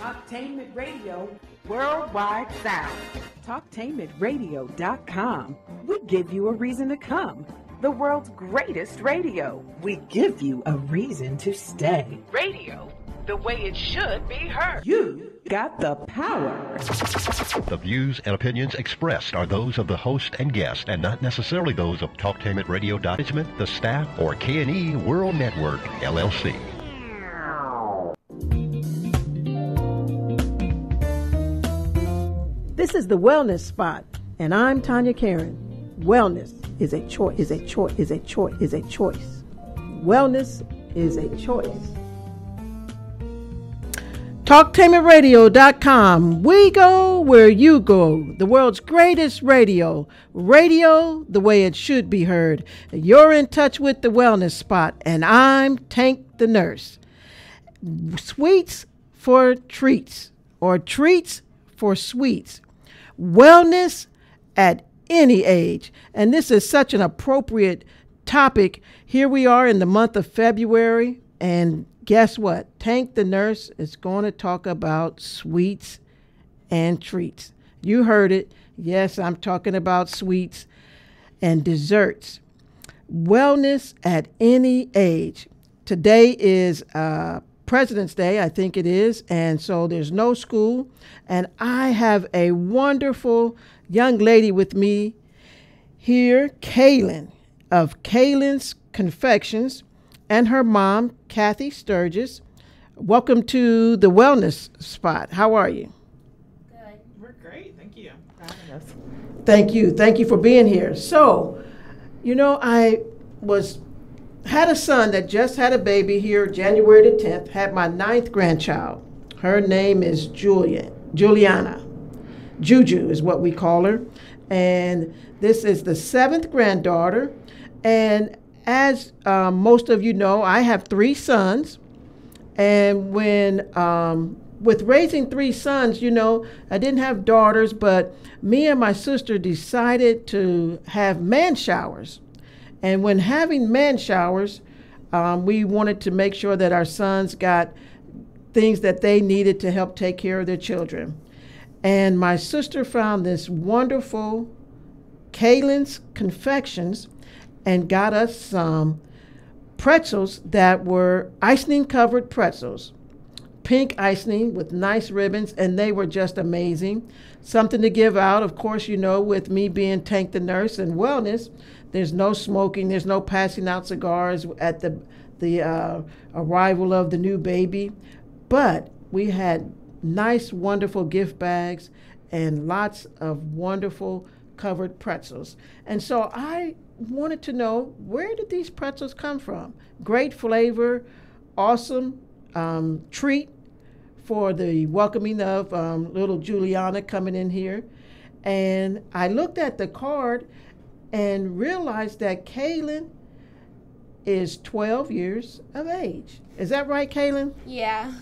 Talktainment Radio, worldwide sound. Talktainmentradio.com. We give you a reason to come. The world's greatest radio. We give you a reason to stay. Radio, the way it should be heard. You got the power. The views and opinions expressed are those of the host and guest, and not necessarily those of Talktainment Radio Management, the staff, or K&E World Network, LLC. This is the Wellness Spot, and I'm Tonya KERRIN. Wellness is a choice, is a choice, is a choice, is a choice. Wellness is a choice. Talktainmentradio.com. We go where you go. The world's greatest radio. Radio the way it should be heard. You're in touch with the Wellness Spot, and I'm Tank the Nurse. Sweets for treats, or treats for sweets. Wellness at any age. And this is such an appropriate topic. Here we are in the month of February, and guess what? Tank the Nurse is going to talk about sweets and treats. You heard it. Yes, I'm talking about sweets and desserts. Wellness at any age. Today is President's Day, I think it is, and so there's no school. And I have a wonderful young lady with me here, KALYN of KALYN'S Confections, and her mom, Kathy Sturgis. Welcome to the Wellness Spot. How are you? Good. We're great. Thank you for having us. Thank you. Thank you for being here. So, you know, I had a son that just had a baby here January the 10th, had my 9th grandchild. Her name is Juliana. Juju is what we call her. And this is the 7th granddaughter. And as most of you know, I have 3 sons. And when, with raising 3 sons, you know, I didn't have daughters, but me and my sister decided to have man showers. And when having man showers, we wanted to make sure that our sons got things that they needed to help take care of their children. And my sister found this wonderful KALYN'S Confections and got us some pretzels that were icing-covered pretzels. Pink icing with nice ribbons, and they were just amazing. Something to give out, of course, you know, with me being Tank the Nurse and wellness. There's no smoking, there's no passing out cigars at the arrival of the new baby. But we had nice, wonderful gift bags and lots of wonderful covered pretzels. And so I wanted to know, where did these pretzels come from? Great flavor, awesome treat for the welcoming of little Juliana coming in here. And I looked at the card and realized that KALYN is 12 years of age. Is that right, KALYN? Yeah.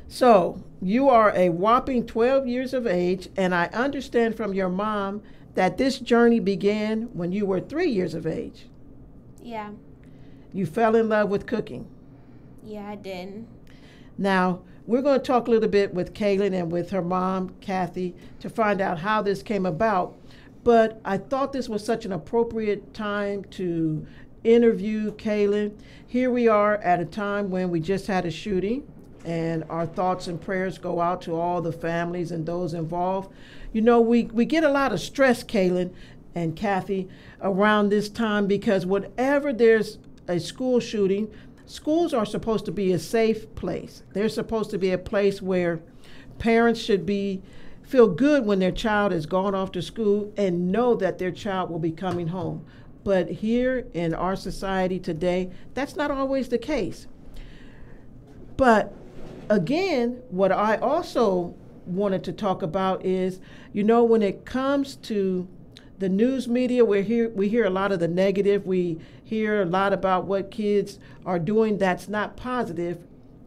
So you are a whopping 12 years of age, and I understand from your mom that this journey began when you were 3 years of age. Yeah. You fell in love with cooking. Yeah, I did. Now, we're going to talk a little bit with KALYN and with her mom, Kathy, to find out how this came about. But I thought this was such an appropriate time to interview KALYN. Here we are at a time when we just had a shooting, and our thoughts and prayers go out to all the families and those involved. You know, we get a lot of stress, KALYN and Kathy, around this time, because whenever there's a school shooting, schools are supposed to be a safe place. They're supposed to be a place where parents should feel good when their child has gone off to school and know that their child will be coming home. But here in our society today, that's not always the case. But again, what I also wanted to talk about is, you know, when it comes to the news media, we hear a lot of the negative. We hear a lot about what kids are doing that's not positive.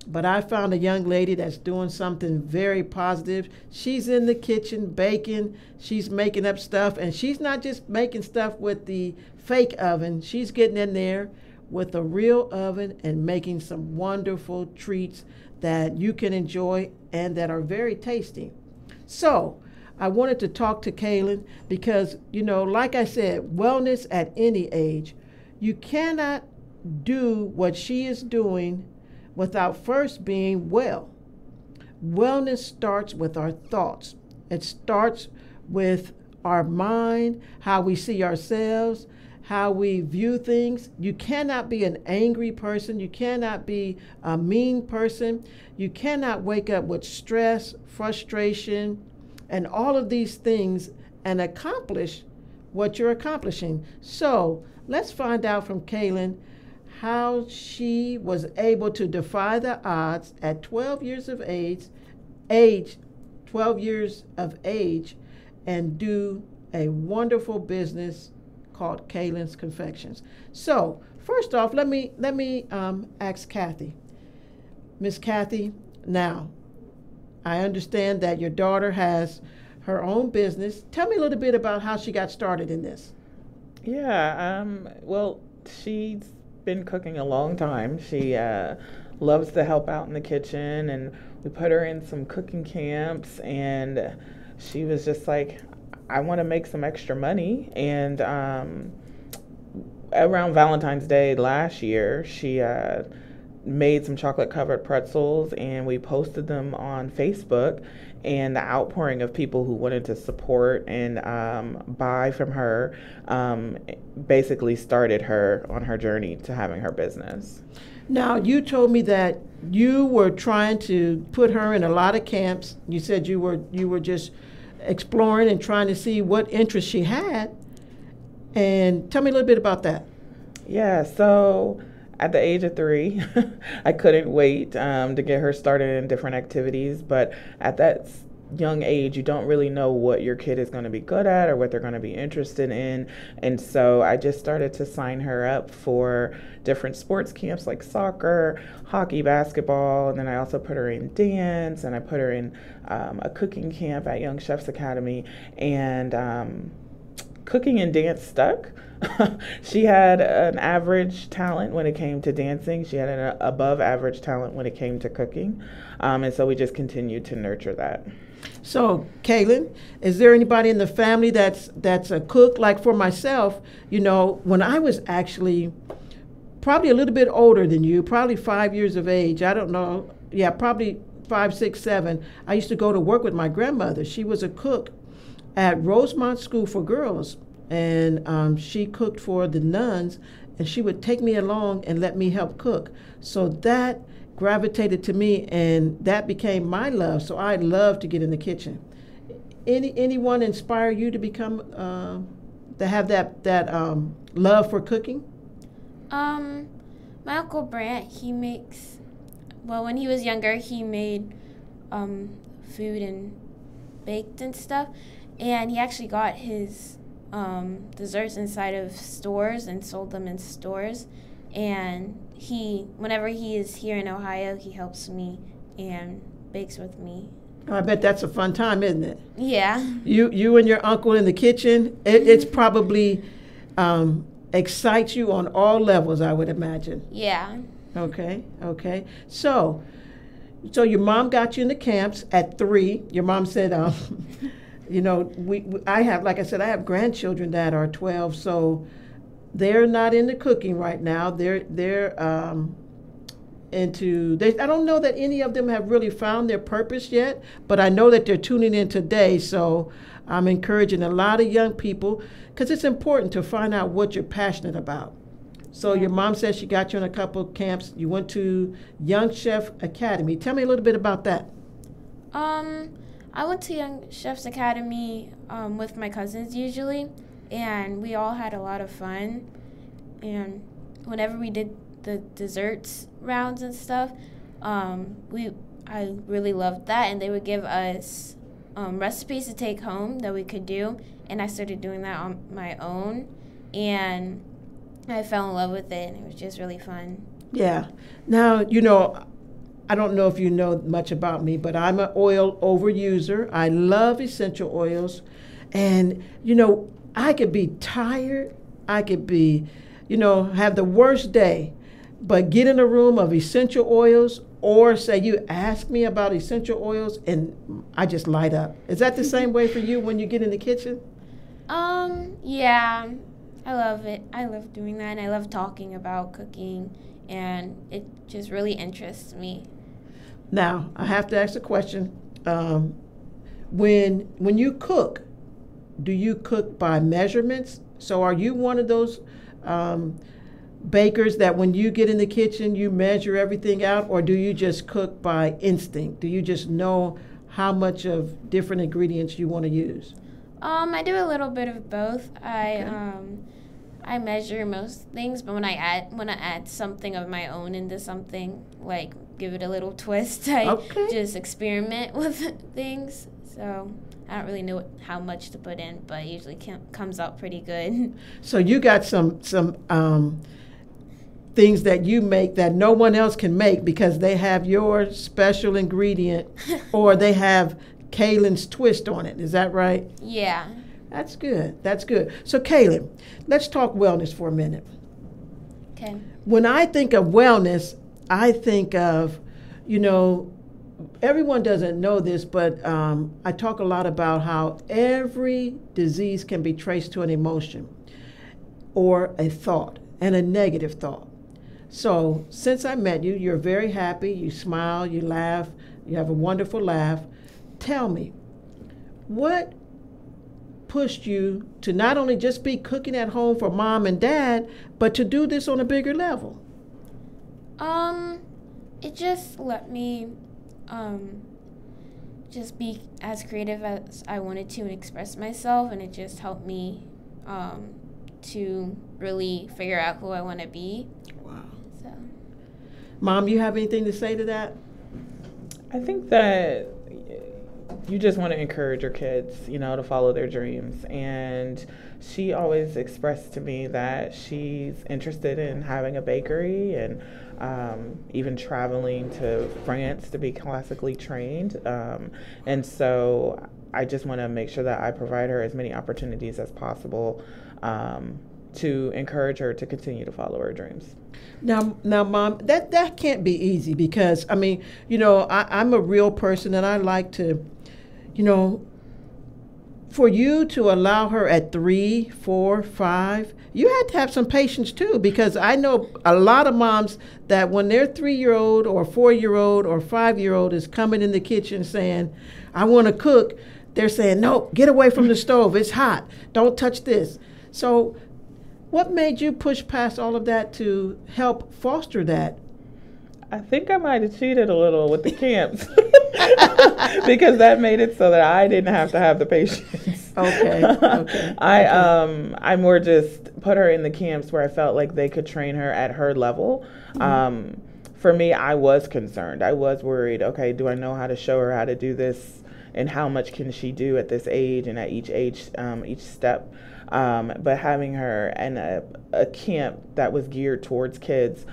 But I found a young lady that's doing something very positive. She's in the kitchen baking. She's making up stuff. And she's not just making stuff with the fake oven. She's getting in there with a real oven and making some wonderful treats that you can enjoy and that are very tasty. So I wanted to talk to KALYN because, like I said, wellness at any age. You cannot do what she is doing without first being well. Wellness starts with our thoughts. It starts with our mind, how we see ourselves, how we view things. You cannot be an angry person. You cannot be a mean person. You cannot wake up with stress, frustration, and all of these things and accomplish what you're accomplishing. So let's find out from KALYN how she was able to defy the odds at 12 years of age, 12 years of age, and do a wonderful business called KALYN'S Confections. So first off, let me ask Kathy. Miss Kathy, now I understand that your daughter has her own business. Tell me a little bit about how she got started in this. Yeah, well, she's been cooking a long time. She loves to help out in the kitchen, and we put her in some cooking camps, and she was just like, I want to make some extra money. And around Valentine's Day last year, she made some chocolate covered pretzels, and we posted them on Facebook, and the outpouring of people who wanted to support and buy from her basically started her on her journey to having her business. Now, you told me that you were trying to put her in a lot of camps. You said you were just exploring and trying to see what interest she had. And tell me a little bit about that. Yeah, so at the age of 3, I couldn't wait to get her started in different activities. But at that young age, you don't really know what your kid is going to be good at or what they're going to be interested in. And so I just started to sign her up for different sports camps like soccer, hockey, basketball. And then I also put her in dance, and I put her in a cooking camp at Young Chefs Academy. And cooking and dance stuck. She had an average talent when it came to dancing. She had an above average talent when it came to cooking. And so we just continued to nurture that. So, KALYN, is there anybody in the family that's a cook? Like for myself, when I was actually probably a little bit older than you, probably 5 years of age, I don't know, yeah, probably 5, 6, 7, I used to go to work with my grandmother. She was a cook at Rosemont School for Girls, and she cooked for the nuns, and she would take me along and let me help cook. So that gravitated to me, and that became my love. So I love to get in the kitchen. Anyone inspire you to become to have that love for cooking? My Uncle Brant, he makes, well, when he was younger, he made food and baked and stuff, and he actually got his desserts inside of stores and sold them in stores. And whenever he is here in Ohio, he helps me and bakes with me. I bet that's a fun time, isn't it? Yeah. You and your uncle in the kitchen, it's probably excites you on all levels, I would imagine. Yeah. Okay. So your mom got you in the camps at 3. Your mom said, I have, like I said, I have grandchildren that are 12, so they're not into cooking right now. They're into, I don't know that any of them have really found their purpose yet, but I know that they're tuning in today, so I'm encouraging a lot of young people, because it's important to find out what you're passionate about. So your mom says she got you in a couple of camps. You went to Young Chef Academy. Tell me a little bit about that. I went to Young Chefs Academy with my cousins usually, and we all had a lot of fun. And whenever we did the desserts rounds and stuff, I really loved that, and they would give us recipes to take home that we could do, and I started doing that on my own, and I fell in love with it, and it was just really fun. Yeah. Now, I don't know if you know much about me, but I'm an oil overuser. I love essential oils. And, I could be tired. I could be, have the worst day. But get in a room of essential oils, or say you ask me about essential oils and I just light up. Is that the same way for you when you get in the kitchen? Yeah, I love it. I love doing that, and I love talking about cooking, and it just really interests me. Now, I have to ask a question. When you cook, do you cook by measurements? So are you one of those bakers that when you get in the kitchen, you measure everything out, or do you just cook by instinct? Do you just know how much of different ingredients you want to use? I do a little bit of both. I measure most things, but when I add something of my own into something, like give it a little twist, I just experiment with things. So I don't really know how much to put in, but it usually comes out pretty good. So you got some things that you make that no one else can make because they have your special ingredient or they have KALYN'S twist on it. Is that right? Yeah. That's good. That's good. So KALYN, let's talk wellness for a minute. Okay. When I think of wellness, I think of, everyone doesn't know this, but I talk a lot about how every disease can be traced to an emotion or a thought, and a negative thought. So since I met you, you're very happy, you smile, you laugh, you have a wonderful laugh. Tell me, what pushed you to not only just be cooking at home for mom and dad, but to do this on a bigger level? It just let me just be as creative as I wanted to and express myself, and it just helped me to really figure out who I want to be. Wow. So, Mom, you have anything to say to that? I think that you just want to encourage your kids, to follow their dreams. And she always expressed to me that she's interested in having a bakery and even traveling to France to be classically trained. And so I just want to make sure that I provide her as many opportunities as possible to encourage her to continue to follow her dreams. Now, Mom, that can't be easy because, I'm a real person and I like to, for you to allow her at 3, 4, 5, you had to have some patience too, because I know a lot of moms that when their 3-year-old or 4-year-old or 5-year-old is coming in the kitchen saying, I want to cook, they're saying, no, get away from the stove. It's hot. Don't touch this. So what made you push past all of that to help foster that? I think I might have cheated a little with the camps because that made it so that I didn't have to have the patience. Okay. I more just put her in the camps where I felt like they could train her at her level. Mm-hmm. For me, I was concerned. I was worried, okay, do I know how to show her how to do this and how much can she do at this age and at each age, each step. But having her in a camp that was geared towards kids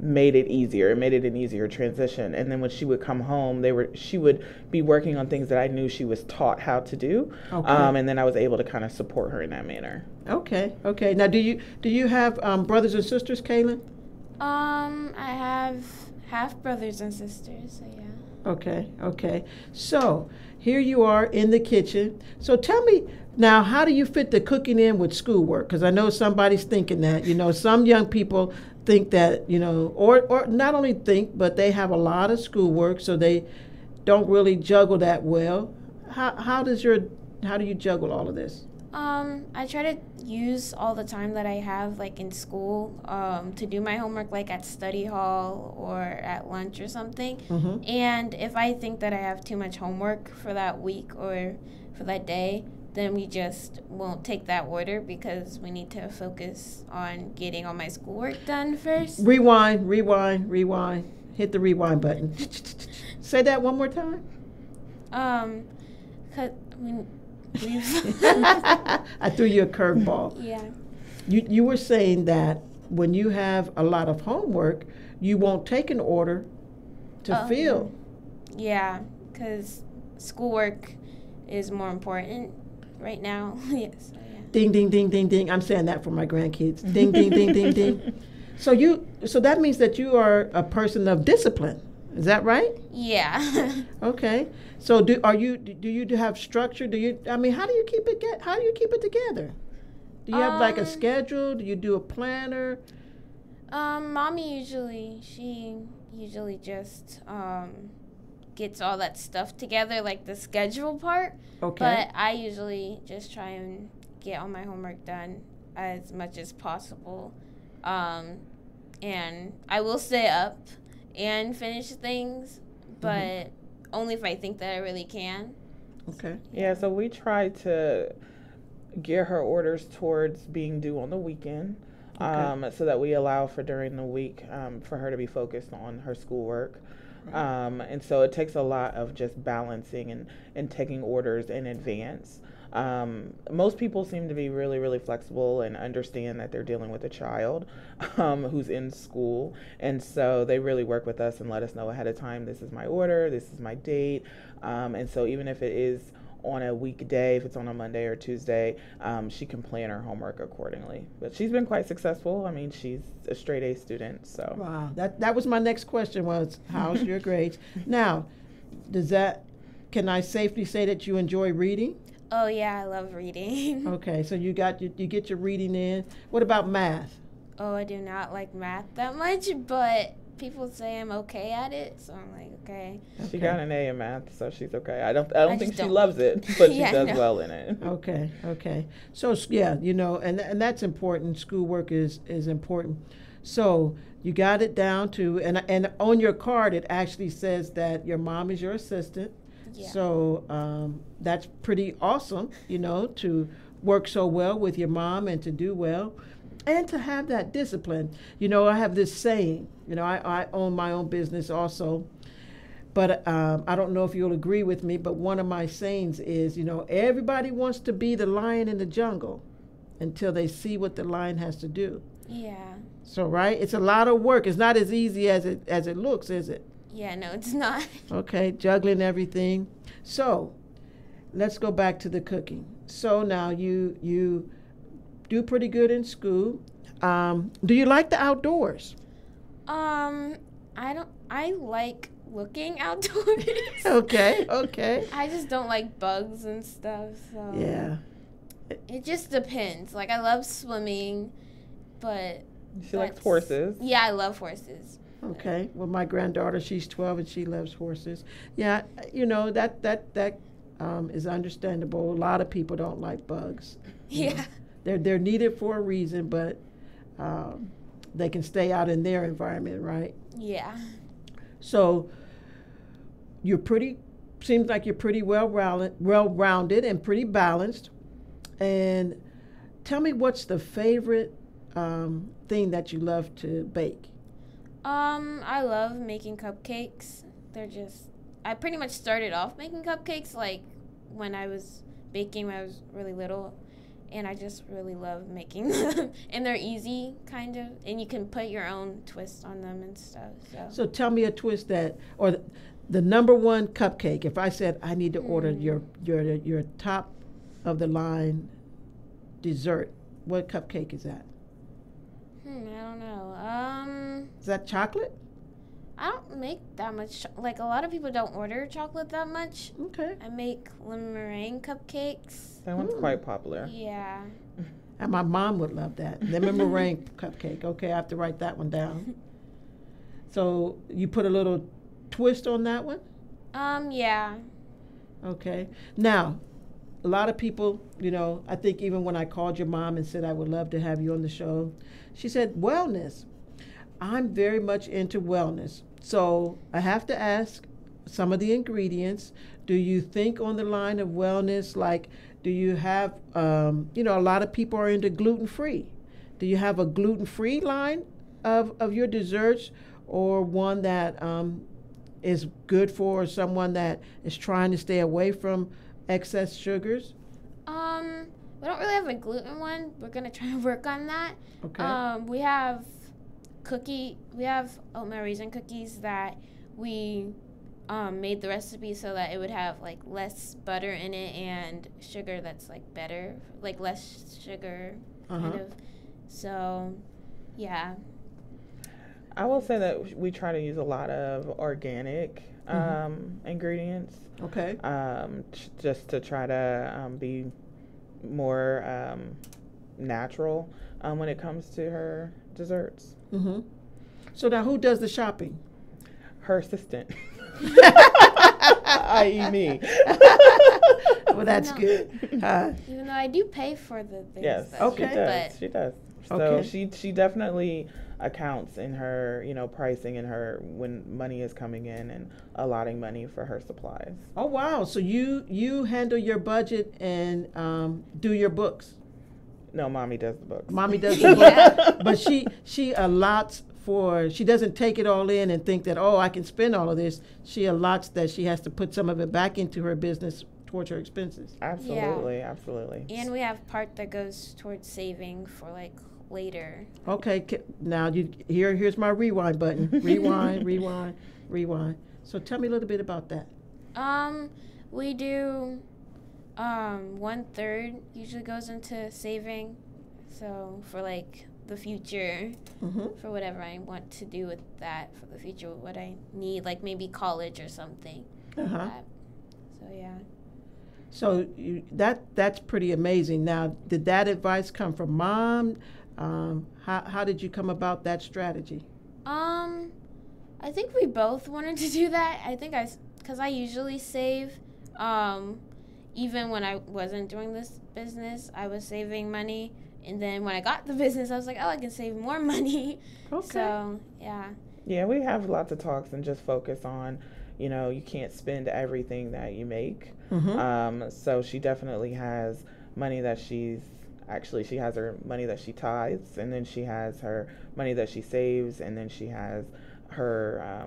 made it easier. It made it an easier transition. And then when she would come home, she would be working on things that I knew she was taught how to do. Okay. And then I was able to kind of support her in that manner. Okay. Now, do you have brothers and sisters, KALYN? I have half brothers and sisters, so yeah. Okay. So here you are in the kitchen. So tell me now, how do you fit the cooking in with schoolwork? Because I know somebody's thinking that, some young people think that, or not only think, but they have a lot of schoolwork, so they don't really juggle that well. How do you juggle all of this? I try to use all the time that I have, like in school, to do my homework, like at study hall or at lunch or something. Mm-hmm. And if I think that I have too much homework for that week or for that day, then we just won't take that order because we need to focus on getting all my schoolwork done first. Rewind. Hit the rewind button. Say that one more time. I threw you a curveball. Yeah. You were saying that when you have a lot of homework, you won't take an order to fill. Yeah, because schoolwork is more important right now. Yes. So yeah. Ding, ding, ding, ding, ding. I'm saying that for my grandkids. Ding, ding, ding, ding, ding. So that means that you are a person of discipline. Is that right? Yeah. Okay. So do you have structure? How do you keep it together? Do you have like a schedule? Do you do a planner? Mommy she usually just gets all that stuff together, like the schedule part. Okay. But I usually just try and get all my homework done as much as possible. And I will stay up and finish things, but only if I think that I really can. Okay. Yeah, so we try to gear her orders towards being due on the weekend, so that we allow for during the week for her to be focused on her schoolwork. Right. And so it takes a lot of just balancing and taking orders in advance. Most people seem to be really, really flexible and understand that they're dealing with a child who's in school. And so they really work with us and let us know ahead of time, this is my order, this is my date. And so even if it is on a weekday, if it's on a Monday or Tuesday, she can plan her homework accordingly. But she's been quite successful. I mean, she's a straight A student, so. Wow, that was my next question was, how's your grades? Now, can I safely say that you enjoy reading? Oh yeah, I love reading. Okay, so you get your reading in. What about math? Oh, I do not like math that much, but people say I'm okay at it, so I'm like, okay. She got an A in math, so she's okay. I don't think she loves it, but she does well in it. Okay. So yeah, and that's important. Schoolwork is important. So you got it down to, and on your card it actually says that your mom is your assistant. Yeah. So that's pretty awesome, to work so well with your mom and to do well. And to have that discipline. I have this saying, I own my own business also, but I don't know if you'll agree with me, but one of my sayings is, everybody wants to be the lion in the jungle until they see what the lion has to do. Yeah. So, right? It's a lot of work. It's not as easy as it looks, is it? Yeah, no, it's not. Okay, juggling everything. So, let's go back to the cooking. So now you do pretty good in school. Do you like the outdoors? I like looking outdoors. Okay. I just don't like bugs and stuff, so. Yeah. It just depends. Like, I love swimming, but. She likes horses. Yeah, I love horses. Okay. Well, my granddaughter, she's 12 and she loves horses. Yeah, that is understandable. A lot of people don't like bugs. Yeah. They're needed for a reason, but they can stay out in their environment, right? Yeah. So seems like you're pretty well-rounded and pretty balanced. And tell me, what's the favorite thing that you love to bake? I love making cupcakes. I pretty much started off making cupcakes like when I was baking when I was really little. And I just really love making them. And they're easy, kind of. And you can put your own twist on them and stuff. So tell me a twist or the number one cupcake. If I said I need to order your top of the line dessert, what cupcake is that? I don't know. Is that chocolate? I don't make that much. Like, a lot of people don't order chocolate that much. Okay. I make lemon meringue cupcakes. That one's quite popular. Yeah. And my mom would love that. Lemon meringue cupcake. Okay, I have to write that one down. So you put a little twist on that one? Yeah. Okay. Now, a lot of people, I think even when I called your mom and said I would love to have you on the show, she said, wellness. I'm very much into wellness. So I have to ask some of the ingredients. Do you think on the line of wellness, like, do you have, a lot of people are into gluten-free. Do you have a gluten-free line of your desserts, or one that is good for someone that is trying to stay away from excess sugars? We don't really have a gluten one. We're going to try to work on that. Okay. We have oatmeal raisin cookies that we made the recipe so that it would have like less butter in it and sugar that's like better, like less sugar kind of. So, yeah. I will say that we try to use a lot of organic ingredients. Okay. Just to try to be more natural when it comes to her desserts. Mm-hmm. So now who does the shopping? Her assistant. I.e. me. Well, that's good. Even though I do pay for the things. Yes, okay. She does. So Okay. she definitely accounts in her, pricing and her when money is coming in and allotting money for her supplies. Oh, wow. So you handle your budget and do your books. No, mommy does the books. Mommy does the books. But she allots she doesn't take it all in and think that, oh, I can spend all of this. She allots that she has to put some of it back into her business towards her expenses. Absolutely, absolutely. And we have part that goes towards saving for like later. Okay, now here's my rewind button. Rewind. So tell me a little bit about that. We do 1/3 usually goes into saving. So for like the future, for whatever I want to do with that for the future, what I need, like maybe college or something. Uh-huh. So yeah. So that's pretty amazing. Now, did that advice come from Mom? How did you come about that strategy? I think we both wanted to do that. I think because I usually save, even when I wasn't doing this business, I was saving money. And then when I got the business, I was like, oh, I can save more money. Okay. So, yeah. Yeah, we have lots of talks and just focus on, you can't spend everything that you make. So she definitely has money that she has her money that she tithes, and then she has her money that she saves, and then she has her,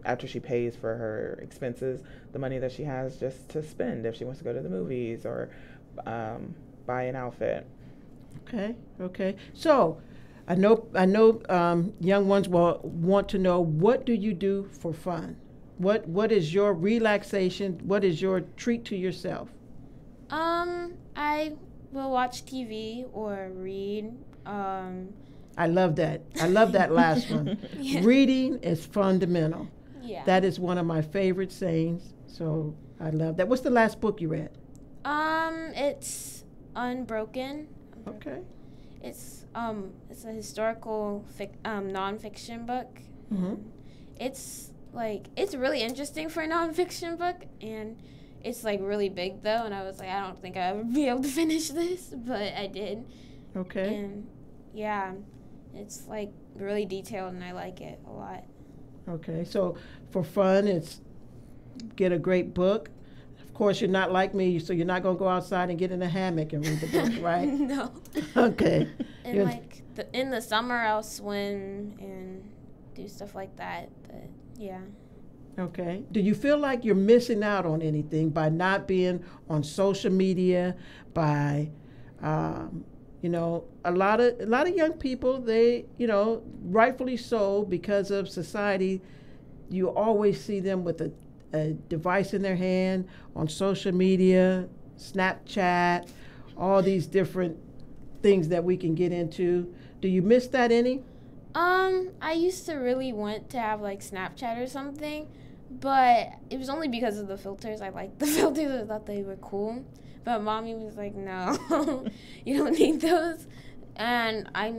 after she pays for her expenses, the money that she has just to spend if she wants to go to the movies or buy an outfit. Okay. So, I know young ones will want to know, what do you do for fun? What is your relaxation? What is your treat to yourself? I will watch TV or read. I love that. I love that last one. Yeah. Reading is fundamental. Yeah. That is one of my favorite sayings. So I love that. What's the last book you read? It's Unbroken. Okay. It's a historical nonfiction book. It's really interesting for a nonfiction book, and it's like really big though. And I was like, I don't think I'll ever be able to finish this, but I did. Okay. And yeah, it's like really detailed, and I like it a lot. Okay. So for fun, it's get a great book. Of course, you're not like me, so you're not going to go outside and get in a hammock and read the book, right? No. Okay. And in the summer, I'll swim and do stuff like that. But yeah. Okay. Do you feel like you're missing out on anything by not being on social media? By, a lot of young people, they, rightfully so, because of society, you always see them with a device in their hand, on social media, Snapchat, all these different things that we can get into. Do you miss that any? I used to really want to have like Snapchat or something, but it was only because of the filters. I liked the filters. I thought they were cool. But Mommy was like, no, you don't need those. And I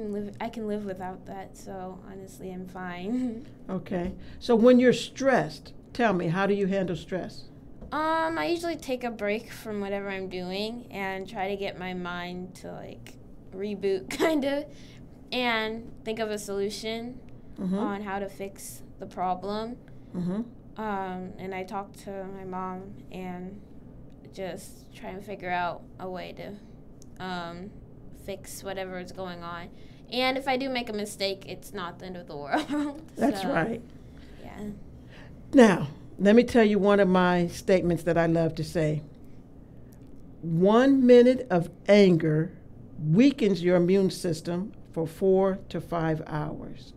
can live without that, so honestly, I'm fine. Okay. So when you're stressed, tell me, how do you handle stress? I usually take a break from whatever I'm doing and try to get my mind to like reboot kind of and think of a solution on how to fix the problem. And I talk to my mom and just try and figure out a way to fix whatever is going on. And if I do make a mistake, it's not the end of the world. That's right. Yeah. Now, let me tell you one of my statements that I love to say. 1 minute of anger weakens your immune system for 4 to 5 hours.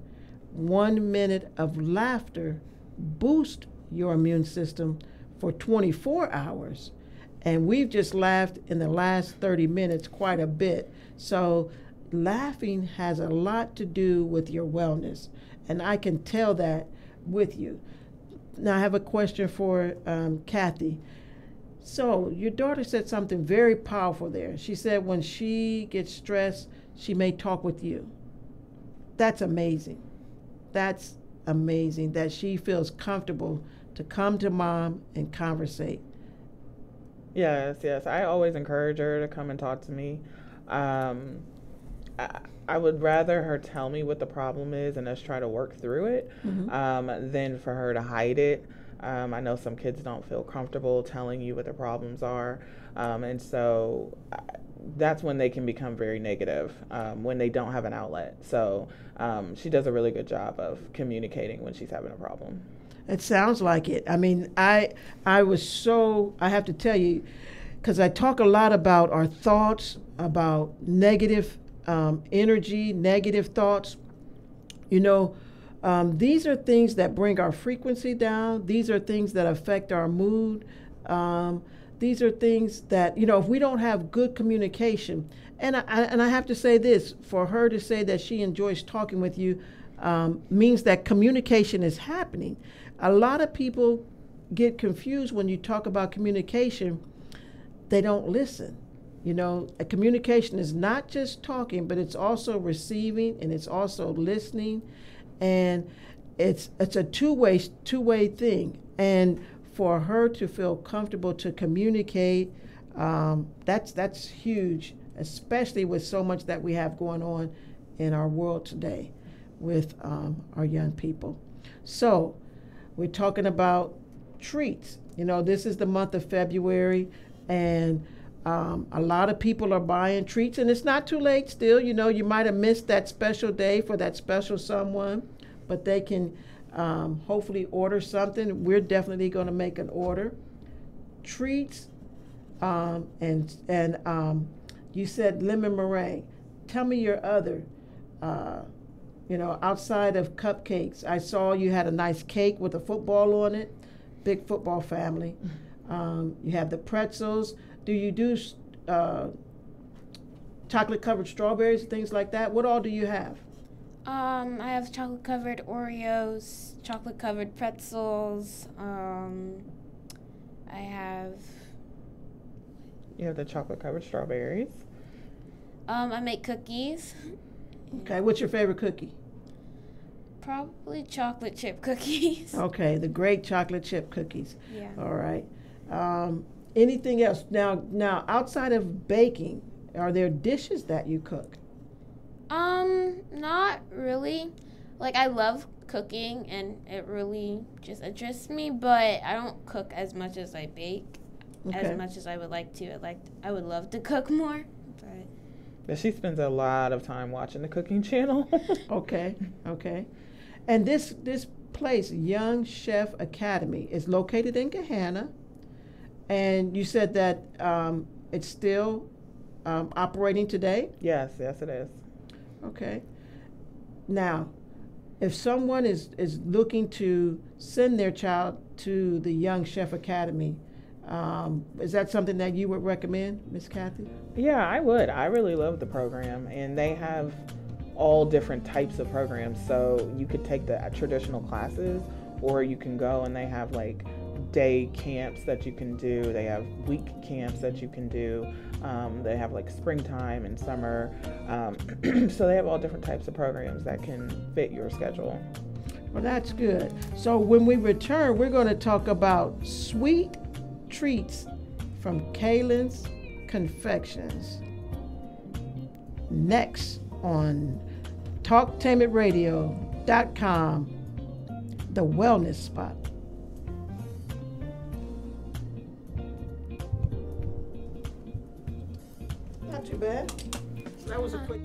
1 minute of laughter boosts your immune system for 24 hours. And we've just laughed in the last 30 minutes quite a bit. So laughing has a lot to do with your wellness. And I can tell that with you. Now I have a question for Kathy. So your daughter said something very powerful there. She said when she gets stressed, she may talk with you. That's amazing. That's amazing that she feels comfortable to come to mom and conversate. Yes. I always encourage her to come and talk to me. I would rather her tell me what the problem is and us try to work through it than for her to hide it. I know some kids don't feel comfortable telling you what their problems are, and so that's when they can become very negative, when they don't have an outlet. So she does a really good job of communicating when she's having a problem. It sounds like it. I mean, I have to tell you, because I talk a lot about our thoughts, about negative energy, negative thoughts. You know, these are things that bring our frequency down. These are things that affect our mood. These are things that, you know, if we don't have good communication, and I have to say this, for her to say that she enjoys talking with you means that communication is happening. A lot of people get confused when you talk about communication. They don't listen. You know, a communication is not just talking, but it's also receiving, and it's also listening, and it's a two-way thing. And for her to feel comfortable to communicate, that's huge, especially with so much that we have going on in our world today with our young people. So we're talking about treats. You know, this is the month of February, and a lot of people are buying treats, and it's not too late still. You know, you might have missed that special day for that special someone, but they can hopefully order something. We're definitely going to make an order. Treats, and you said lemon meringue. Tell me your other, you know, outside of cupcakes. I saw you had a nice cake with a football on it, big football family. You have the pretzels. Do you do chocolate-covered strawberries, things like that? What all do you have? I have chocolate-covered Oreos, chocolate-covered pretzels. I have... You have the chocolate-covered strawberries. I make cookies. Okay, what's your favorite cookie? Probably chocolate chip cookies. Okay, the great chocolate chip cookies. Yeah. All right. Anything else? Now, outside of baking, are there dishes that you cook? Not really. Like, I love cooking, and it really just interests me, but I don't cook as much as I bake, as much as I would like to. I would love to cook more, but she spends a lot of time watching the cooking channel. Okay. And this place, Young Chef Academy, is located in Gahanna, and you said that it's still operating today? Yes, it is. Okay. Now, if someone is looking to send their child to the Young Chef Academy, is that something that you would recommend, Miss Kathy? Yeah, I would. I really love the program, and they have all different types of programs. So you could take the traditional classes, or you can go and they have like day camps that you can do. They have week camps that you can do. They have like springtime and summer. So they have all different types of programs that can fit your schedule. Well, that's good. So when we return, we're going to talk about sweet treats from KALYN'S Confections. Next on TalkTainmentRadio.com, The Wellness Spot. Not too bad. That was a quick...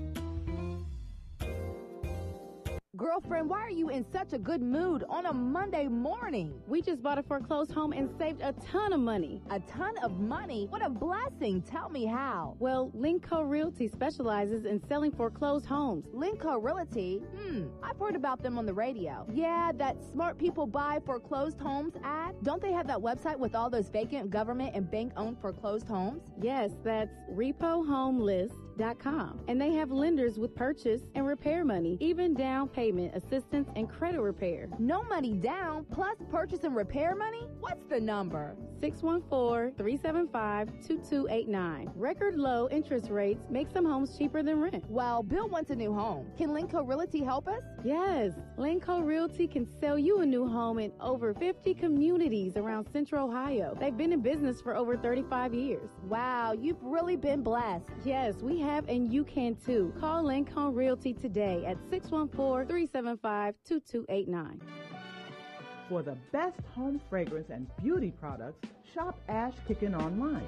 Girlfriend, why are you in such a good mood on a Monday morning? We just bought a foreclosed home and saved a ton of money. A ton of money? What a blessing. Tell me how. Well, Linco Realty specializes in selling foreclosed homes. Linco Realty? I've heard about them on the radio. Yeah, that smart people buy foreclosed homes ad. Don't they have that website with all those vacant government and bank-owned foreclosed homes? Yes, that's repohomelist.com. AGE-021918.com. And they have lenders with purchase and repair money, even down payment assistance and credit repair. No money down, plus purchase and repair money? What's the number? 614-375-2289. Record low interest rates make some homes cheaper than rent. Well, Bill wants a new home. Can Linco Realty help us? Yes, Linco Realty can sell you a new home in over 50 communities around Central Ohio. They've been in business for over 35 years. Wow, you've really been blessed. Yes, we have, and you can too. Call Lincoln Realty today at 614-375-2289. For the best home fragrance and beauty products, shop Ash Kickin' online.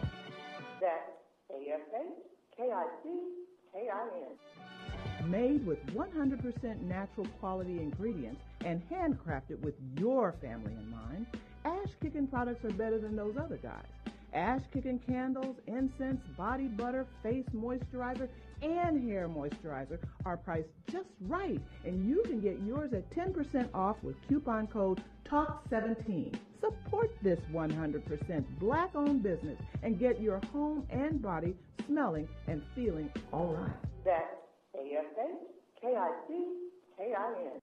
That's ASHKICKIN. Made with 100% natural quality ingredients and handcrafted with your family in mind, Ash Kickin' products are better than those other guys. Ash Kickin' candles, incense, body butter, face moisturizer, and hair moisturizer are priced just right, and you can get yours at 10% off with coupon code TALK17. Support this 100% black-owned business and get your home and body smelling and feeling all right. That's ASHKICKIN.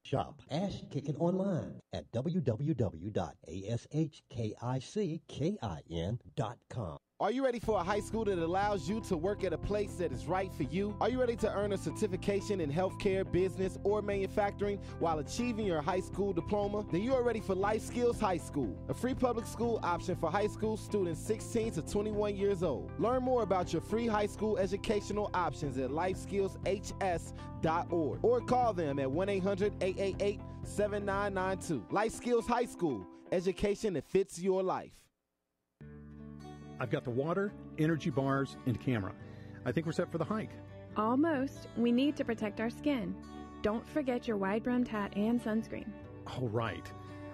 Shop Ash Kickin' online at www.ashkickin.com. Are you ready for a high school that allows you to work at a place that is right for you? Are you ready to earn a certification in healthcare, business, or manufacturing while achieving your high school diploma? Then you are ready for Life Skills High School, a free public school option for high school students 16 to 21 years old. Learn more about your free high school educational options at lifeskillshs.org or call them at 1-800-888-7992. Life Skills High School, education that fits your life. I've got the water, energy bars, and camera. I think we're set for the hike. Almost. We need to protect our skin. Don't forget your wide-brimmed hat and sunscreen. All right.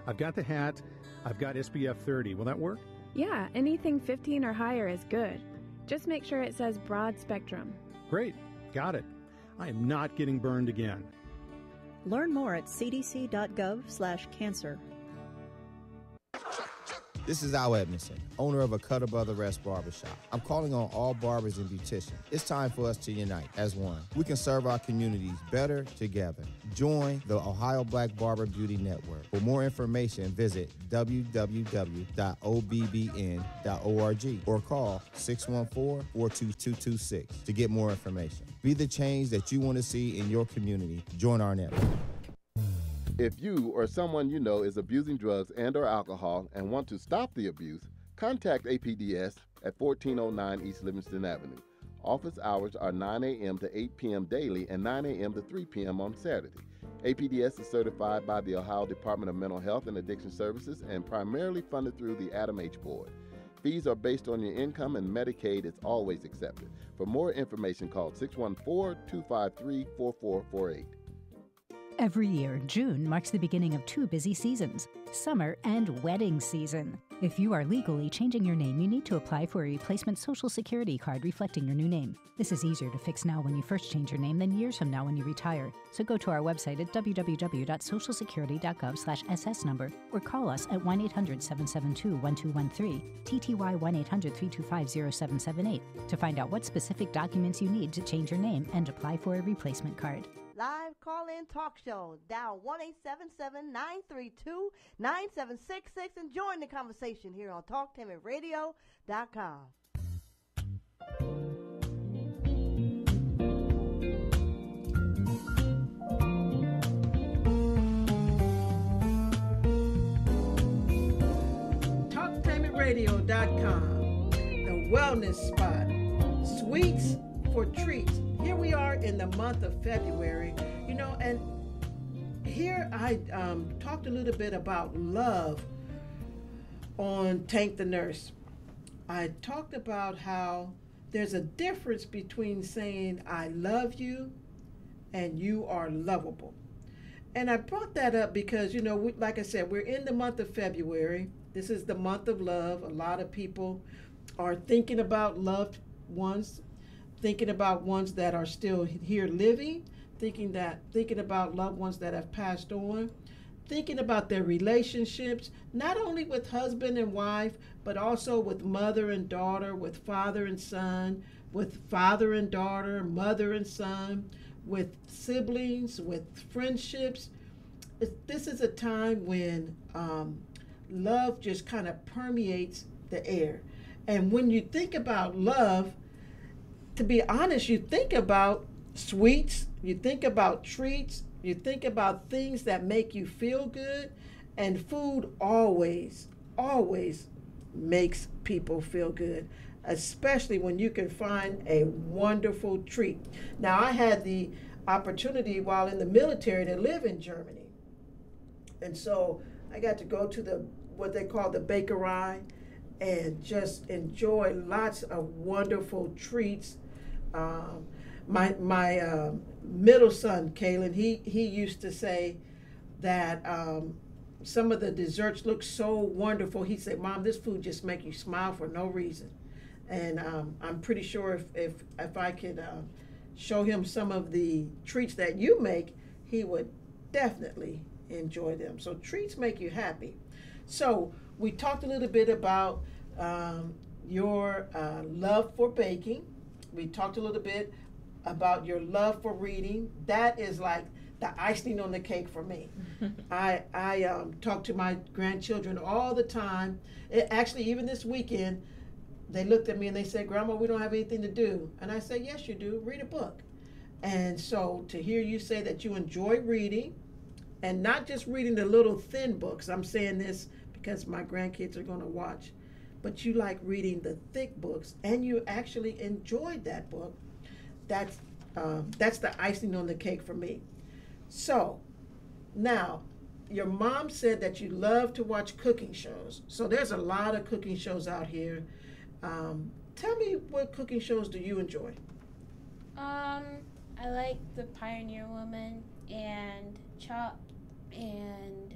I've got the hat. I've got SPF 30. Will that work? Yeah, anything 15 or higher is good. Just make sure it says broad spectrum. Great. Got it. I am not getting burned again. Learn more at cdc.gov/cancer. This is Al Edmondson, owner of a Cutter Brother Rest Barbershop. I'm calling on all barbers and beauticians. It's time for us to unite as one. We can serve our communities better together. Join the Ohio Black Barber Beauty Network. For more information, visit www.obbn.org or call 614-42226 to get more information. Be the change that you want to see in your community. Join our network. If you or someone you know is abusing drugs and or alcohol and want to stop the abuse, contact APDS at 1409 East Livingston Avenue. Office hours are 9 a.m. to 8 p.m. daily and 9 a.m. to 3 p.m. on Saturday. APDS is certified by the Ohio Department of Mental Health and Addiction Services and primarily funded through the Adam H. Board. Fees are based on your income and Medicaid is always accepted. For more information, call 614-253-4448. Every year, June marks the beginning of two busy seasons, summer and wedding season. If you are legally changing your name, you need to apply for a replacement Social Security card reflecting your new name. This is easier to fix now when you first change your name than years from now when you retire. So go to our website at www.socialsecurity.gov/SS number or call us at 1-800-772-1213, TTY 1-800-325-0778 to find out what specific documents you need to change your name and apply for a replacement card. Live call-in talk show. Dial 1-877-932-9766 and join the conversation here on TalkTimidRadio.com. TalkTimidRadio.com, the wellness spot, sweets for treats. Here we are in the month of February, and here I talked a little bit about love on Tank the Nurse. I talked about how there's a difference between saying I love you and you are lovable. And I brought that up because, like I said, we're in the month of February. This is the month of love. A lot of people are thinking about loved ones, thinking about ones that are still here living, thinking about loved ones that have passed on, thinking about their relationships, not only with husband and wife, but also with mother and daughter, with father and son, with father and daughter, mother and son, with siblings, with friendships. This is a time when love just kind of permeates the air. And when you think about love, to be honest, you think about sweets, you think about treats, you think about things that make you feel good, and food always makes people feel good, especially when you can find a wonderful treat. Now, I had the opportunity while in the military to live in Germany. And so I got to go to what they call the bakery and just enjoy lots of wonderful treats. My middle son, Kalyn, he used to say that some of the desserts look so wonderful. He said, "Mom, this food just makes you smile for no reason." And I'm pretty sure if I could show him some of the treats that you make, he would definitely enjoy them. So treats make you happy. So we talked a little bit about your love for baking. We talked a little bit about your love for reading. That is like the icing on the cake for me. I talk to my grandchildren all the time. Actually, even this weekend, they looked at me and they said, "Grandma, we don't have anything to do." And I said, "Yes, you do. Read a book." And so to hear you say that you enjoy reading, and not just reading the little thin books, I'm saying this because my grandkids are going to watch, but you like reading the thick books, and you actually enjoyed that book, that's the icing on the cake for me. So now, your mom said that you love to watch cooking shows. So there's a lot of cooking shows out here. Tell me, what cooking shows do you enjoy? I like The Pioneer Woman and Chopped and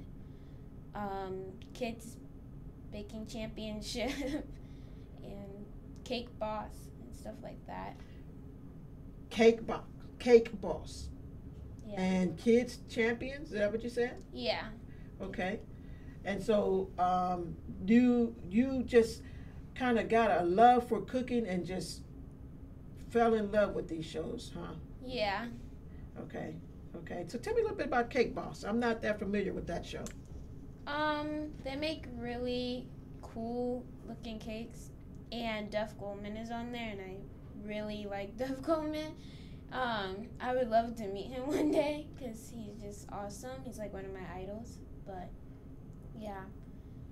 Kids Baking Championship and Cake Boss and stuff like that. Cake Boss. Yeah. And Kids Champions, is that what you said? Yeah. Okay. And so you just kind of got a love for cooking and just fell in love with these shows, huh? Yeah. Okay. So tell me a little bit about Cake Boss. I'm not that familiar with that show. They make really cool looking cakes, and Duff Goldman is on there, and I really like Duff Goldman. I would love to meet him one day because he's just awesome. He's like one of my idols, but yeah.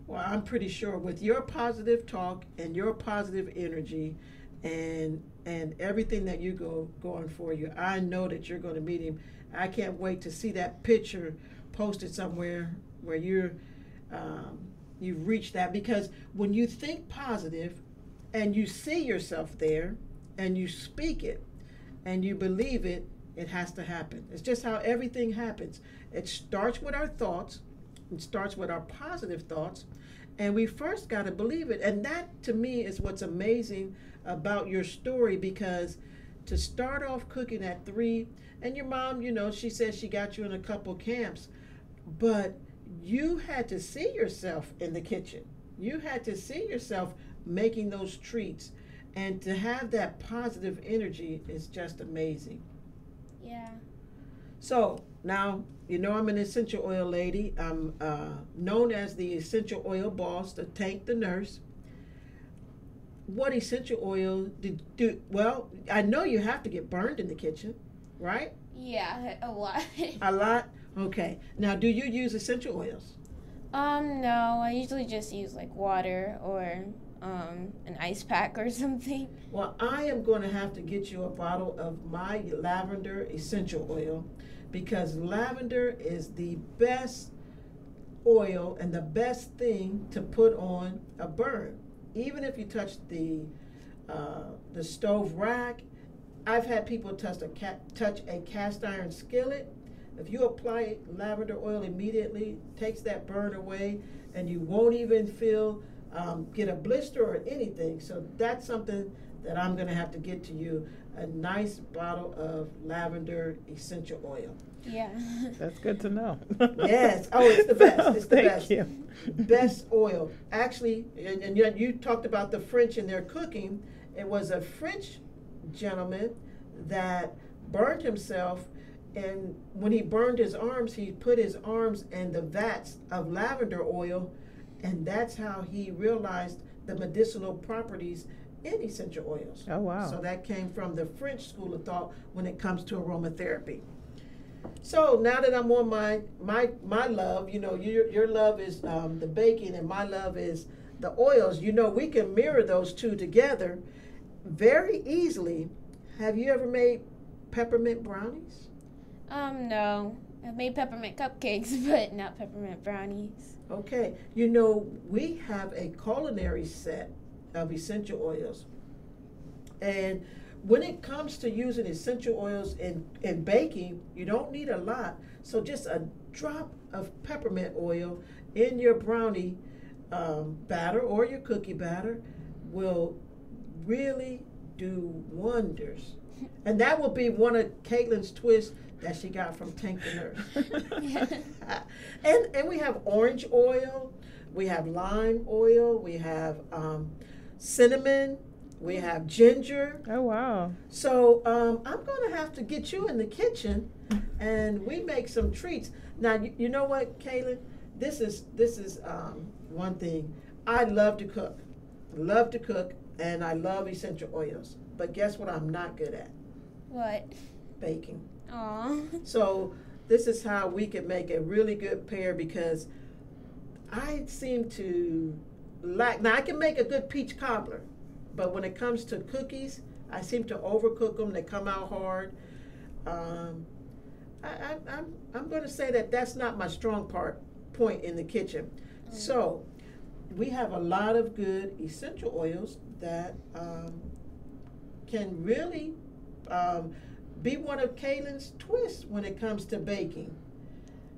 Well, I'm pretty sure with your positive talk and your positive energy and everything that you going for you, I know that you're going to meet him. I can't wait to see that picture posted somewhere where you've reached that, because when you think positive and you see yourself there and you speak it and you believe it, it has to happen. It's just how everything happens. It starts with our thoughts. It starts with our positive thoughts, and we first got to believe it. And that, to me, is what's amazing about your story, because to start off cooking at 3, and your mom, she says she got you in a couple camps, but you had to see yourself in the kitchen. You had to see yourself making those treats, and to have that positive energy is just amazing. Yeah. So now, I'm an essential oil lady. I'm known as the essential oil boss, the Tank the nurse. What essential oil well, I know you have to get burned in the kitchen, right? Yeah, a lot. A lot? Okay. Now, do you use essential oils? No, I usually just use like water or an ice pack or something. Well, I am going to have to get you a bottle of my lavender essential oil, because lavender is the best oil and the best thing to put on a burn. Even if you touch the stove rack, I've had people touch a cast iron skillet. If you apply lavender oil immediately, it takes that burn away, and you won't even get a blister or anything. So that's something that I'm going to have to get to you, a nice bottle of lavender essential oil. Yeah. That's good to know. Yes. Oh, it's the best. It's the Thank best. you. Best oil. Actually, and you talked about the French and their cooking. It was a French gentleman that burned himself, and when he burned his arms, he put his arms in the vats of lavender oil, and that's how he realized the medicinal properties in essential oils. Oh, wow. So that came from the French school of thought when it comes to aromatherapy. So now that I'm on my love, you know, your love is the baking, and my love is the oils. You know, we can mirror those two together very easily. Have you ever made peppermint brownies? No. I've made peppermint cupcakes, but not peppermint brownies. Okay. You know, we have a culinary set of essential oils. And when it comes to using essential oils in baking, you don't need a lot. So just a drop of peppermint oil in your brownie batter or your cookie batter will really do wonders. And that will be one of Kaylyn's twists that she got from Tank the Nurse. And we have orange oil, we have lime oil, we have cinnamon, we have ginger. Oh, wow. So I'm going to have to get you in the kitchen and we make some treats. Now, you know what, Kaylyn? This is one thing. I love to cook. And I love essential oils. But guess what I'm not good at? What? Baking. Aw. So this is how we can make a really good pair, because I seem to lack. Now, I can make a good peach cobbler, but when it comes to cookies, I seem to overcook them. They come out hard. I'm going to say that that's not my strong point in the kitchen. So we have a lot of good essential oils that can really be one of Kaylyn's twists when it comes to baking.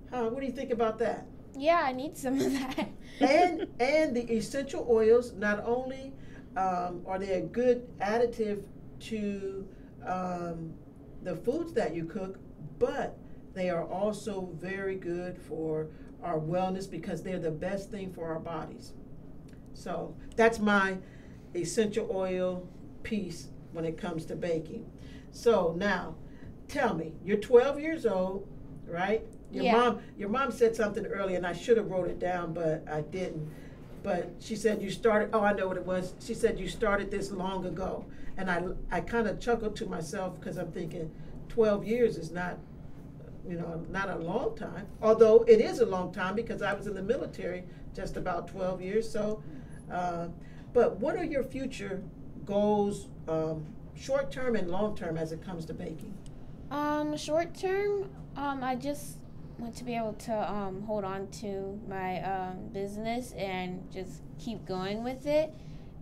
What do you think about that? Yeah, I need some of that. and the essential oils, not only are they a good additive to the foods that you cook, but they are also very good for our wellness because they're the best thing for our bodies. So that's my essential oil piece when it comes to baking. So now, tell me, you're 12 years old, right? Your mom said something earlier, and I should have wrote it down, but I didn't. But she said you started, I know what it was. She said you started this long ago. And I kind of chuckled to myself because I'm thinking 12 years is not, not a long time. Although it is a long time because I was in the military just about 12 years. So, but what are your future goals, short term and long term, as it comes to baking? Short term, I just want to be able to hold on to my business and just keep going with it.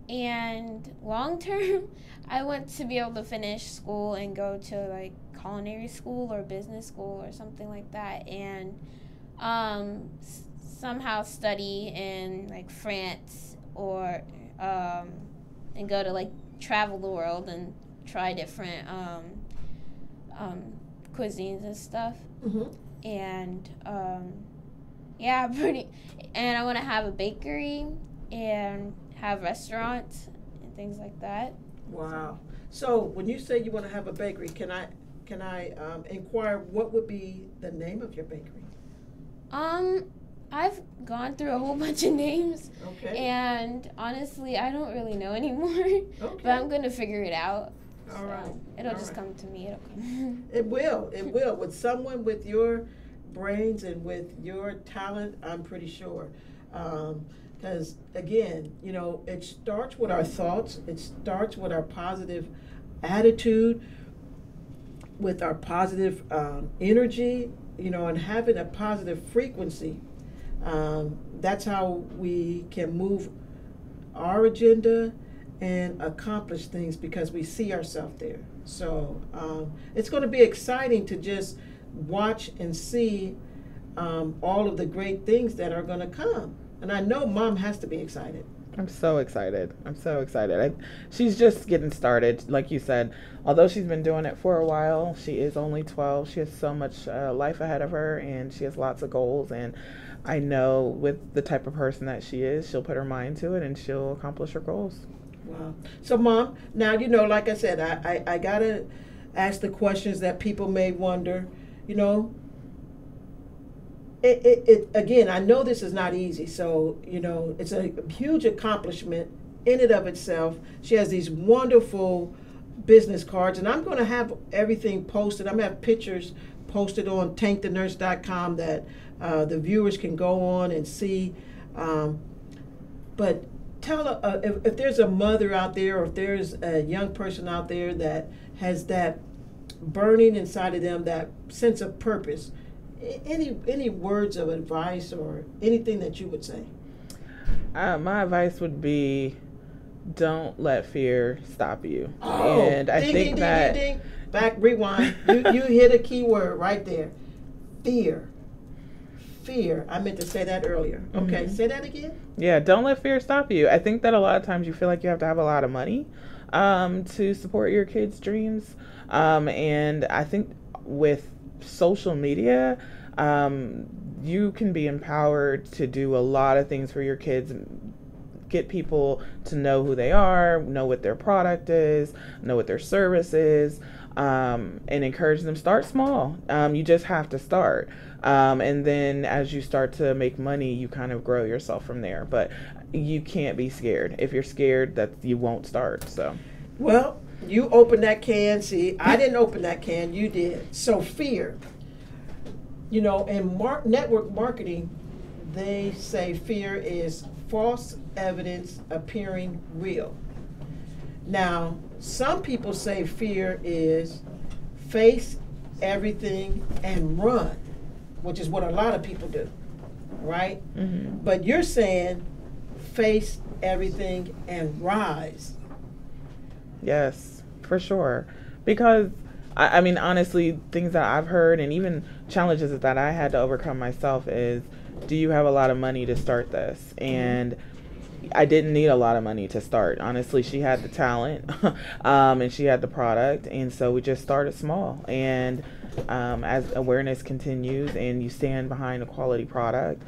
And long term, I want to be able to finish school and go to like culinary school or business school or something like that, and somehow study in like France or and go to like travel the world and try different cuisines and stuff. Mm-hmm. And and I want to have a bakery and have restaurants and things like that. Wow. So when you say you want to have a bakery, can I inquire what would be the name of your bakery? I've gone through a whole bunch of names. Okay. And honestly, I don't really know anymore. Okay. But I'm going to figure it out. All right. It'll just come to me. It'll come. It will. It will. With someone with your brains and with your talent, I'm pretty sure. Because, again, it starts with our thoughts. It starts with our positive attitude, with our positive energy, and having a positive frequency. That's how we can move our agenda and accomplish things, because we see ourselves there. So it's going to be exciting to just watch and see all of the great things that are going to come. And I know Mom has to be excited. I'm so excited. She's just getting started. Like you said, although she's been doing it for a while, she is only 12. She has so much life ahead of her, and she has lots of goals. And I know with the type of person that she is, she'll put her mind to it and she'll accomplish her goals. Wow. So, Mom, now, you know, like I said, I got to ask the questions that people may wonder, you know. Again, I know this is not easy, so, you know, it's a huge accomplishment in and of itself. She has these wonderful business cards, and I'm going to have everything posted. I'm going to have pictures posted on tankthenurse.com that the viewers can go on and see. But tell if there's a mother out there, or if there's a young person out there that has that burning inside of them, that sense of purpose, any words of advice or anything that you would say? My advice would be, don't let fear stop you. Oh, and I think that ding. Back, rewind. You hit a key word right there. Fear. I meant to say that earlier. Okay, say that again. Yeah, don't let fear stop you. I think that a lot of times you feel like you have to have a lot of money to support your kids' dreams. And I think with social media, you can be empowered to do a lot of things for your kids. Get people to know who they are, know what their product is, know what their service is, and encourage them. Start small. You just have to start. And then as you start to make money, you kind of grow yourself from there. But you can't be scared. If you're scared, that you won't start. So, well, you opened that can. See, I didn't open that can. You did. So fear. You know, in network marketing, they say fear is false evidence appearing real. Now, some people say fear is face everything and run, which is what a lot of people do, right? But you're saying face everything and rise. Yes, for sure. Because, I mean, honestly, things that I've heard and even challenges that I had to overcome myself is, do you have a lot of money to start this? And I didn't need a lot of money to start. Honestly, she had the talent and she had the product. And so we just started small. And as awareness continues and you stand behind a quality product,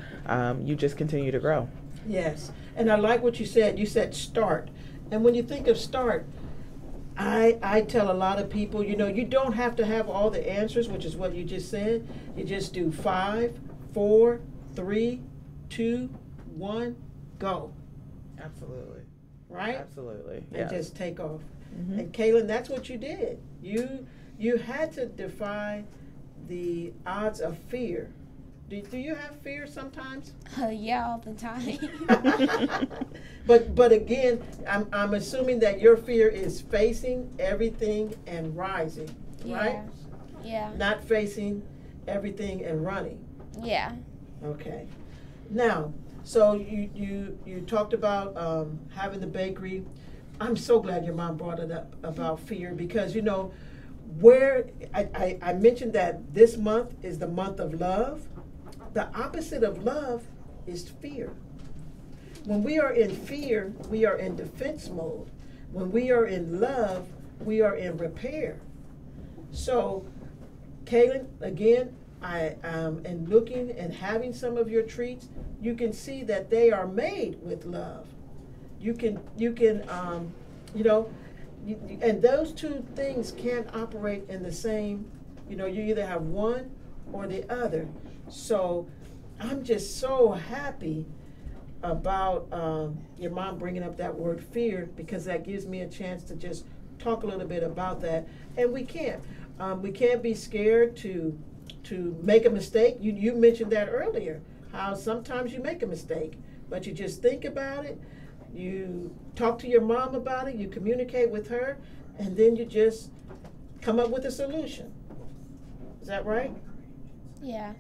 you just continue to grow. Yes. And I like what you said. You said start. And when you think of start, I tell a lot of people, you know, you don't have to have all the answers, which is what you just said. You just do 5, 4, 3, 2, 1, go. Absolutely. Right? Absolutely. And just take off. And KALYN, that's what you did. You had to defy the odds of fear. Do you have fear sometimes? Yeah, all the time. But again, I'm assuming that your fear is facing everything and rising, right? Yeah. Not facing everything and running. Yeah. Okay. Now, so you talked about having the bakery. I'm so glad your mom brought it up about fear, because, you know, where I mentioned that this month is the month of love. The opposite of love is fear. When we are in fear, we are in defense mode. When we are in love, we are in repair. So, KALYN, again, I am looking and having some of your treats. You can see that they are made with love. You can you know, and those two things can't operate in the same. You know, you either have one or the other. So I'm just so happy about your mom bringing up that word fear, because that gives me a chance to just talk a little bit about that. And we can't be scared to make a mistake. You mentioned that earlier, how sometimes you make a mistake, but you just think about it, you talk to your mom about it, you communicate with her, and then you just come up with a solution. Is that right? Yeah.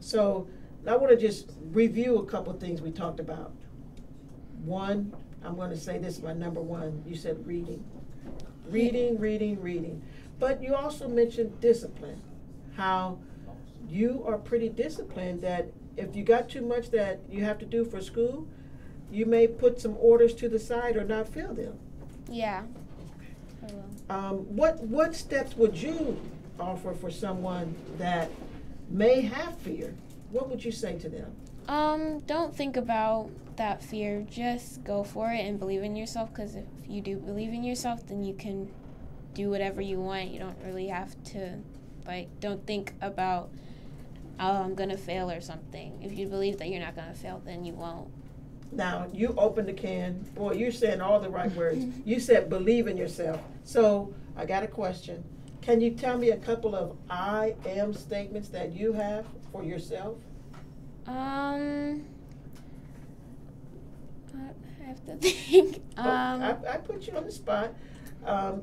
So I want to just review a couple things we talked about. One, I'm going to say this is my number one. You said reading. Reading. But you also mentioned discipline, how you are pretty disciplined, that if you got too much that you have to do for school, you may put some orders to the side or not fill them. Yeah. What steps would you offer for someone that may have fear? What would you say to them? Don't think about that fear, just go for it and believe in yourself, because if you do believe in yourself, then you can do whatever you want. You don't really have to, like, don't think about, oh, I'm going to fail or something. If you believe that you're not going to fail, then you won't. Now, you opened the can. Boy, you're saying all the right words. You said believe in yourself. So, I got a question. Can you tell me a couple of I am statements that you have for yourself? I have to think. I put you on the spot.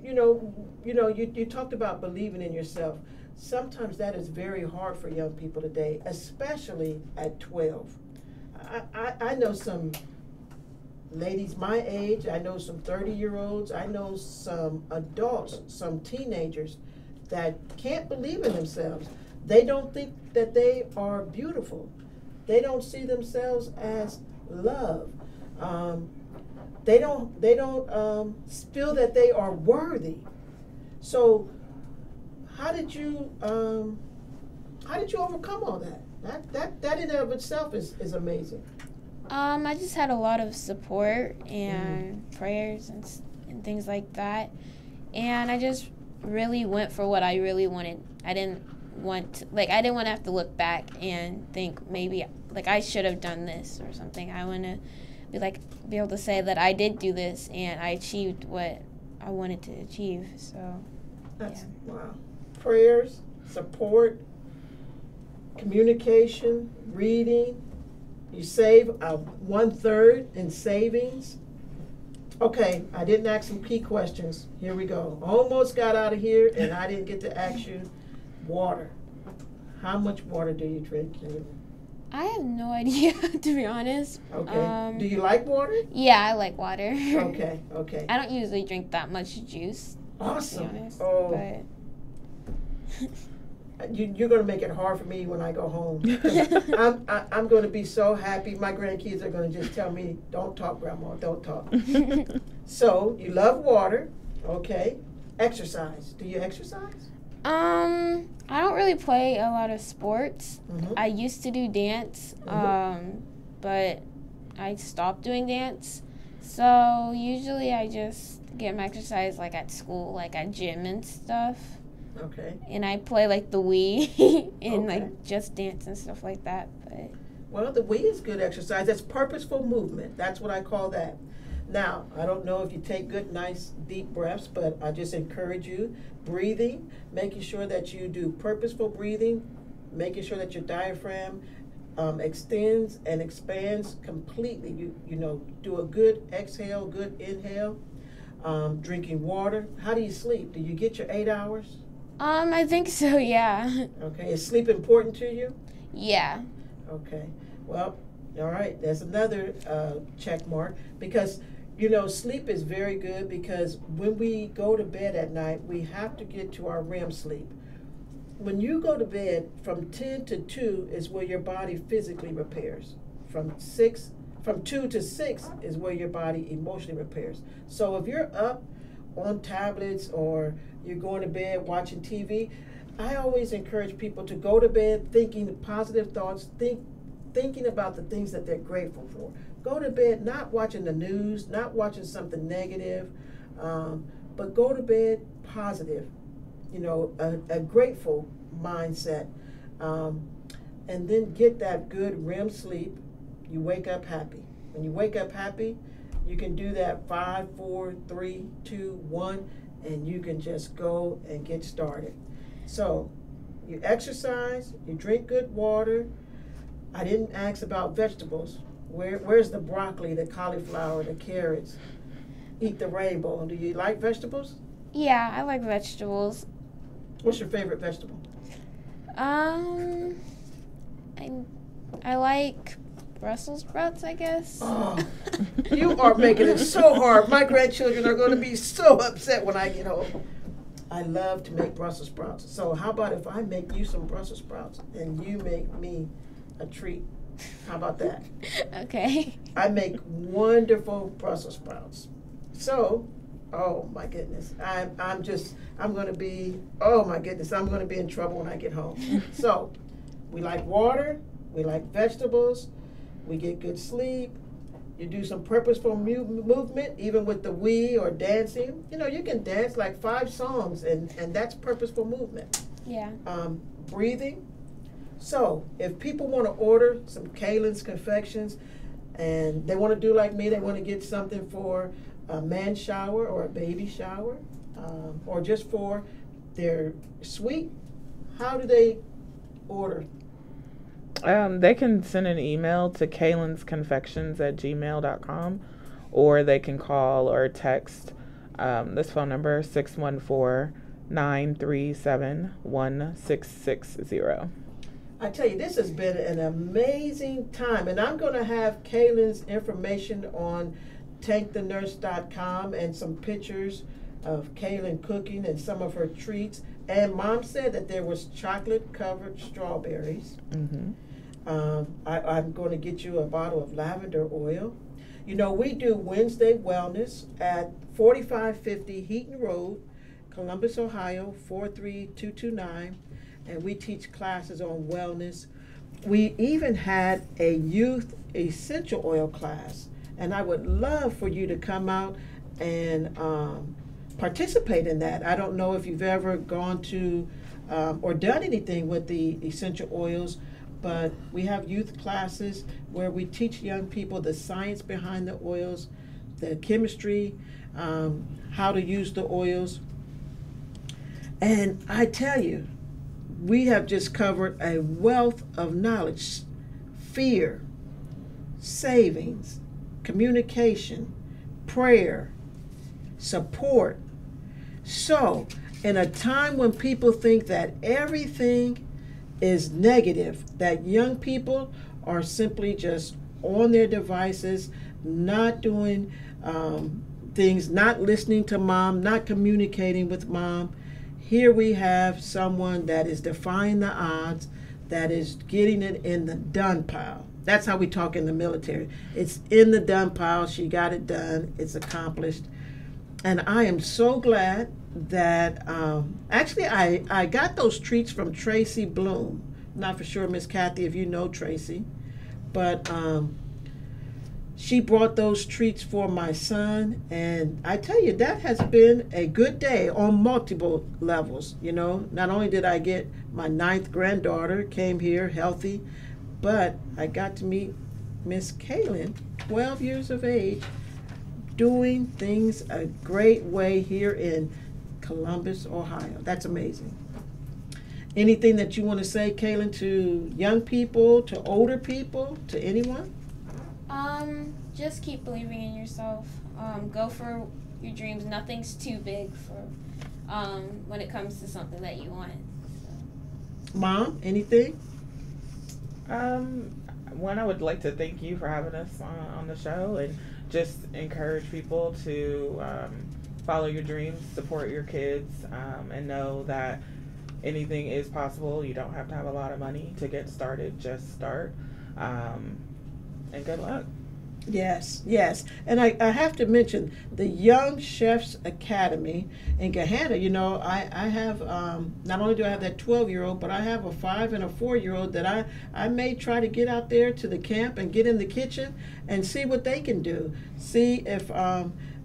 You talked about believing in yourself. Sometimes that is very hard for young people today, especially at 12. I know some ladies my age, I know some 30-year-olds, I know some adults, some teenagers that can't believe in themselves. They don't think that they are beautiful. They don't see themselves as love. They don't feel that they are worthy. So how did you overcome all that? That in and of itself is amazing. I just had a lot of support and prayers and things like that, and I just really went for what I really wanted. I didn't want to have to look back and think maybe like I should have done this or something. I want to be able to say that I did do this and I achieved what I wanted to achieve. So that's wow. Prayers, support, communication, reading. You save 1/3 in savings. Okay, I didn't ask some key questions. Here we go. Almost got out of here, and I didn't get to ask you water. How much water do you drink? I have no idea, to be honest. Okay. Do you like water? Yeah, I like water. Okay. I don't usually drink that much juice. Awesome. To be honest, but you're going to make it hard for me when I go home. I'm going to be so happy. My grandkids are going to just tell me, don't talk, Grandma, don't talk. So, you love water. Okay. Exercise. Do you exercise? I don't really play a lot of sports. I used to do dance, but I stopped doing dance. So, usually I just get my exercise like at school, like at gym and stuff. Okay. And I play like the Wii and like just dance and stuff like that. But well, the Wii is good exercise. That's purposeful movement. That's what I call that. Now, I don't know if you take good, nice, deep breaths, but I just encourage you. Breathing, making sure that you do purposeful breathing, making sure that your diaphragm extends and expands completely. You do a good exhale, good inhale. Drinking water. How do you sleep? Do you get your 8 hours? I think so, yeah. Okay. Is sleep important to you? Yeah. Okay. Well, all right. That's another check mark because, sleep is very good because when we go to bed at night, we have to get to our REM sleep. When you go to bed, from 10 to 2 is where your body physically repairs. From 2 to 6 is where your body emotionally repairs. So if you're up on tablets or you're going to bed watching TV, I always encourage people to go to bed thinking positive thoughts, thinking about the things that they're grateful for. Go to bed not watching the news, not watching something negative, but go to bed positive, a grateful mindset, and then get that good REM sleep. You wake up happy. When you wake up happy, you can do that 5, 4, 3, 2, 1, and you can just go and get started. So you exercise, you drink good water. I didn't ask about vegetables. Where's the broccoli, the cauliflower, the carrots? Eat the rainbow. Do you like vegetables? Yeah, I like vegetables. What's your favorite vegetable? I like Brussels sprouts, I guess. Oh, you are making it so hard. My grandchildren are going to be so upset when I get home. I love to make Brussels sprouts. So how about if I make you some Brussels sprouts and you make me a treat? How about that? Okay. I make wonderful Brussels sprouts. So, oh my goodness, I'm going to be, oh my goodness, I'm going to be in trouble when I get home. So, we like water, we like vegetables, we get good sleep, You do some purposeful movement, even with the Wii or dancing. You know, you can dance like 5 songs, and that's purposeful movement. Yeah. Breathing. So if people want to order some KALYN'S confections, and they want to do like me, they want to get something for a man's shower or a baby shower, or just for their suite, how do they order? They can send an email to KALYN'Sconfections@gmail.com, or they can call or text this phone number, 614-937-1660. I tell you, this has been an amazing time, and I'm going to have KALYN'S information on tankthenurse.com and some pictures of KALYN cooking and some of her treats. And Mom said that there was chocolate-covered strawberries. Mm-hmm. I'm going to get you a bottle of lavender oil. You know, we do Wednesday Wellness at 4550 Heaton Road, Columbus, Ohio, 43229. And we teach classes on wellness. We even had a youth essential oil class. And I would love for you to come out and participate in that. I don't know if you've ever gone to or done anything with the essential oils, but we have youth classes where we teach young people the science behind the oils, the chemistry, how to use the oils. And I tell you, we have just covered a wealth of knowledge: fear, savings, communication, prayer, support. So, in a time when people think that everything is negative, that young people are simply just on their devices, not doing things, not listening to mom, not communicating with mom, here we have someone that is defying the odds, that is getting it in the done pile. That's how we talk in the military. It's in the done pile. She got it done. It's accomplished. And I am so glad that, actually, I got those treats from Tracy Bloom. Not for sure, Miss Kathy, if you know Tracy. But she brought those treats for my son. And I tell you, that has been a good day on multiple levels. You know, not only did I get my 9th granddaughter, came here healthy, but I got to meet Miss KALYN, 12 years of age, doing things a great way here in Columbus, Ohio. That's amazing. Anything that you want to say, KALYN, to young people, to older people, to anyone? Just keep believing in yourself. Go for your dreams. Nothing's too big for when it comes to something that you want. So. Mom, anything? One, I would like to thank you for having us on the show, and just encourage people to follow your dreams, support your kids, and know that anything is possible. You don't have to have a lot of money to get started. Just start, and good luck. Yes, yes. And I have to mention the Young Chefs Academy in Gahanna. You know, I have, not only do I have that 12-year-old, but I have a 5 and a 4-year-old that I may try to get out there to the camp and get in the kitchen and see what they can do. See if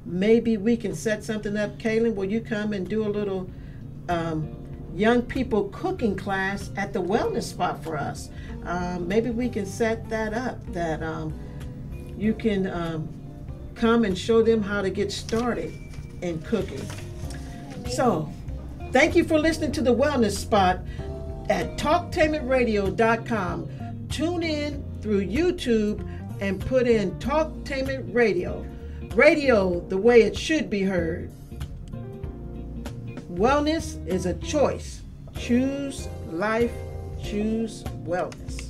maybe we can set something up. KALYN, will you come and do a little young people cooking class at the wellness spot for us? Maybe we can set that up, that you can come and show them how to get started in cooking. So, thank you for listening to the Wellness Spot at TalkTainmentRadio.com. Tune in through YouTube and put in Talktainment Radio. Radio the way it should be heard. Wellness is a choice. Choose life. Choose wellness.